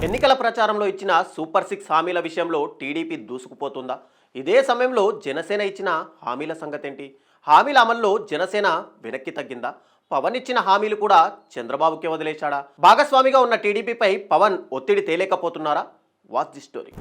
ఎన్నికల ప్రచారంలో ఇచ్చిన సూపర్ 6 హామీల విషయంలో టీడీపీ దూసుకుపోతుందా? ఇదే సమయంలో జనసేన ఇచ్చిన హామీల సంగతేంటి? హామీల అమల్లో జనసేన వెనక్కి తగ్గిందా? పవన్ ఇచ్చిన హామీలు కూడా చంద్రబాబుకే వదిలేశాడా? భాగస్వామిగా ఉన్న టీడీపీపై పవన్ ఒత్తిడి తేలేకపోతున్నారా? Watch the story.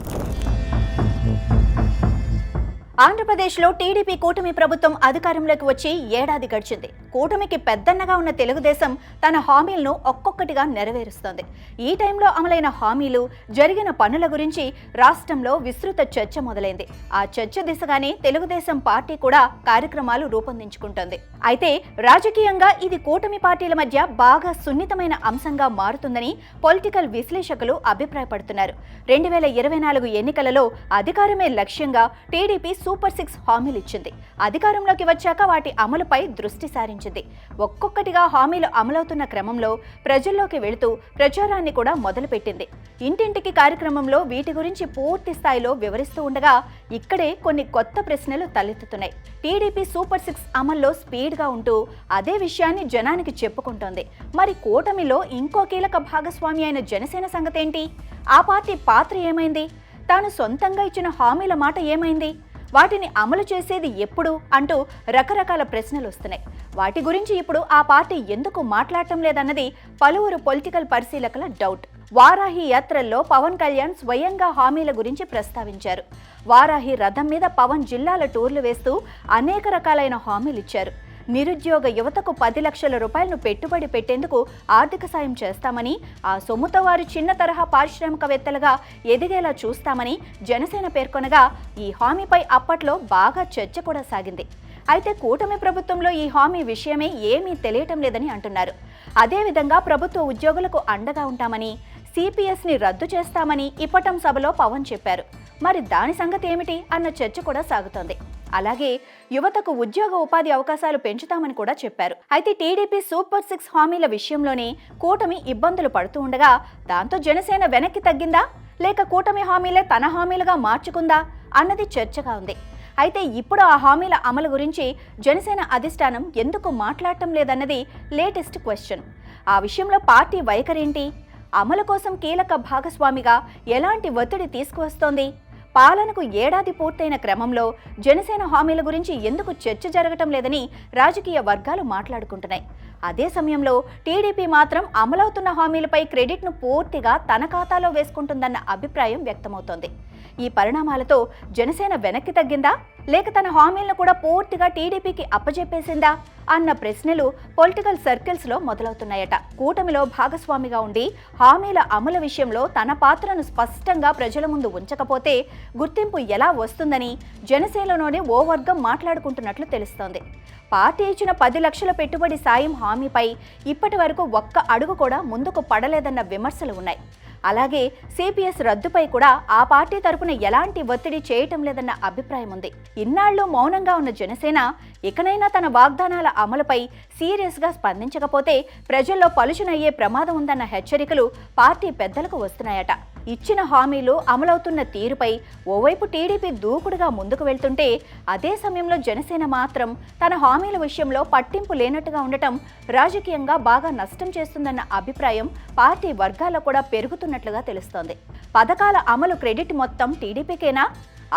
ఆంధ్రప్రదేశ్లో టీడీపీ కూటమి ప్రభుత్వం అధికారంలోకి వచ్చి ఏడాది గడిచింది. కూటమికి పెద్దన్నగా ఉన్న తెలుగుదేశం తన హామీలను ఒక్కొక్కటిగా నెరవేరుస్తోంది. ఈ టైంలో అమలైన హామీలు, జరిగిన పనుల గురించి రాష్ట్రంలో విస్తృత చర్చ మొదలైంది. ఆ చర్చ దిశగానే తెలుగుదేశం పార్టీ కూడా కార్యక్రమాలు రూపొందించుకుంటోంది. అయితే రాజకీయంగా ఇది కూటమి పార్టీల మధ్య బాగా సున్నితమైన అంశంగా మారుతుందని పొలిటికల్ విశ్లేషకులు అభిప్రాయపడుతున్నారు. 2024 ఎన్నికలలో అధికారమే లక్ష్యంగా టీడీపీ సూపర్ 6 హామీలు ఇచ్చింది. అధికారంలోకి వచ్చాక వాటి అమలుపై దృష్టి సారించింది. ఒక్కొక్కటిగా హామీలు అమలవుతున్న క్రమంలో ప్రజల్లోకి వెళుతూ ప్రచారాన్ని కూడా మొదలుపెట్టింది. ఇంటింటికి కార్యక్రమంలో వీటి గురించి పూర్తి స్థాయిలో వివరిస్తూ ఉండగా ఇక్కడే కొన్ని కొత్త ప్రశ్నలు తలెత్తుతున్నాయి. టీడీపీ సూపర్ 6 అమల్లో స్పీడ్గా ఉంటూ అదే విషయాన్ని జనానికి చెప్పుకుంటోంది. మరి కూటమిలో ఇంకో కీలక భాగస్వామి అయిన జనసేన సంగతేంటి? ఆ పార్టీ పాత్ర ఏమైంది? తాను సొంతంగా ఇచ్చిన హామీల మాట ఏమైంది? వాటిని అమలు చేసేది ఎప్పుడు అంటూ రకరకాల ప్రశ్నలు వస్తున్నాయి. వాటి గురించి ఇప్పుడు ఆ పార్టీ ఎందుకు మాట్లాడటం లేదన్నది పలువురు పొలిటికల్ పరిశీలకుల డౌట్. వారాహి యాత్రల్లో పవన్ కళ్యాణ్ స్వయంగా హామీల గురించి ప్రస్తావించారు. వారాహి రథం మీద పవన్ జిల్లాల టూర్లు వేస్తూ అనేక రకాలైన హామీలు ఇచ్చారు. నిరుద్యోగ యువతకు 10 లక్షల రూపాయలను పెట్టుబడి పెట్టేందుకు ఆర్థిక సాయం చేస్తామని, ఆ సొమ్ముతో వారు చిన్న తరహా పారిశ్రామికవేత్తలుగా ఎదిగేలా చూస్తామని జనసేన పేర్కొనగా ఈ హామీపై అప్పట్లో బాగా చర్చ కూడా సాగింది. అయితే కూటమి ప్రభుత్వంలో ఈ హామీ విషయమే ఏమీ తెలియటం లేదని అంటున్నారు. అదేవిధంగా ప్రభుత్వ ఉద్యోగులకు అండగా ఉంటామని, సిపిఎస్ని రద్దు చేస్తామని ఇప్పటం సభలో పవన్ చెప్పారు. మరి దాని సంగతి ఏమిటి అన్న చర్చ కూడా సాగుతోంది. అలాగే యువతకు ఉద్యోగ ఉపాధి అవకాశాలు పెంచుతామని కూడా చెప్పారు. అయితే టీడీపీ సూపర్ 6 హామీల విషయంలోనే కూటమి ఇబ్బందులు పడుతూ ఉండగా దాంతో జనసేన వెనక్కి తగ్గిందా, లేక కూటమి హామీలే తన హామీలుగా మార్చుకుందా అన్నది చర్చగా ఉంది. అయితే ఇప్పుడు ఆ హామీల అమలు గురించి జనసేన అధిష్టానం ఎందుకు మాట్లాడటం లేదన్నది లేటెస్ట్ క్వశ్చన్. ఆ విషయంలో పార్టీ వైఖరేంటి? అమలు కోసం కీలక భాగస్వామిగా ఎలాంటి ఒత్తిడి తీసుకువస్తోంది? పాలనకు ఏడాది పూర్తయిన క్రమంలో జనసేన హామీల గురించి ఎందుకు చర్చ జరగటం లేదని రాజకీయ వర్గాలు మాట్లాడుకుంటున్నాయి. అదే సమయంలో టీడీపీ మాత్రం అమలవుతున్న హామీలపై క్రెడిట్ను పూర్తిగా తన ఖాతాలో వేసుకుంటుందన్న అభిప్రాయం వ్యక్తమవుతోంది. ఈ పరిణామాలతో జనసేన వెనక్కి తగ్గిందా, లేక తన హామీలను కూడా పూర్తిగా టీడీపీకి అప్పజెప్పేసిందా అన్న ప్రశ్నలు పొలిటికల్ సర్కిల్స్లో మొదలవుతున్నాయట. కూటమిలో భాగస్వామిగా ఉండి హామీల అమలు విషయంలో తన పాత్రను స్పష్టంగా ప్రజల ముందు ఉంచకపోతే గుర్తింపు ఎలా వస్తుందని జనసేనలోనే ఓ వర్గం మాట్లాడుకుంటున్నట్లు తెలుస్తోంది. పార్టీ ఇచ్చిన 10 లక్షల పెట్టుబడి సాయం హామీపై ఇప్పటి వరకు ఒక్క అడుగు కూడా ముందుకు పడలేదన్న విమర్శలు ఉన్నాయి. అలాగే సిపిఎస్ రద్దుపై కూడా ఆ పార్టీ తరపున ఎలాంటి ఒత్తిడి చేయటం లేదన్న అభిప్రాయం ఉంది. ఇన్నాళ్లు మౌనంగా ఉన్న జనసేన ఇకనైనా తన వాగ్దానాల అమలుపై సీరియస్గా స్పందించకపోతే ప్రజల్లో పలుచనయ్యే ప్రమాదం ఉందన్న హెచ్చరికలు పార్టీ పెద్దలకు వస్తున్నాయట. ఇచ్చిన హామీలు అమలవుతున్న తీరుపై ఓవైపు టీడీపీ దూకుడుగా ముందుకు వెళ్తుంటే అదే సమయంలో జనసేన మాత్రం తన హామీల విషయంలో పట్టింపు లేనట్టుగా ఉండటం రాజకీయంగా బాగా నష్టం చేస్తుందన్న అభిప్రాయం పార్టీ వర్గాల్లో కూడా పెరుగుతున్నట్లుగా తెలుస్తోంది. పథకాల అమలు క్రెడిట్ మొత్తం టీడీపీకేనా?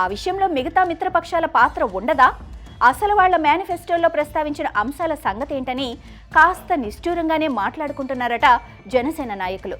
ఆ విషయంలో మిగతా మిత్రపక్షాల పాత్ర ఉండదా? అసలు వాళ్ల మేనిఫెస్టోలో ప్రస్తావించిన అంశాల సంగతి ఏంటని కాస్త నిష్ఠూరంగానే మాట్లాడుకుంటున్నారట జనసేన నాయకులు.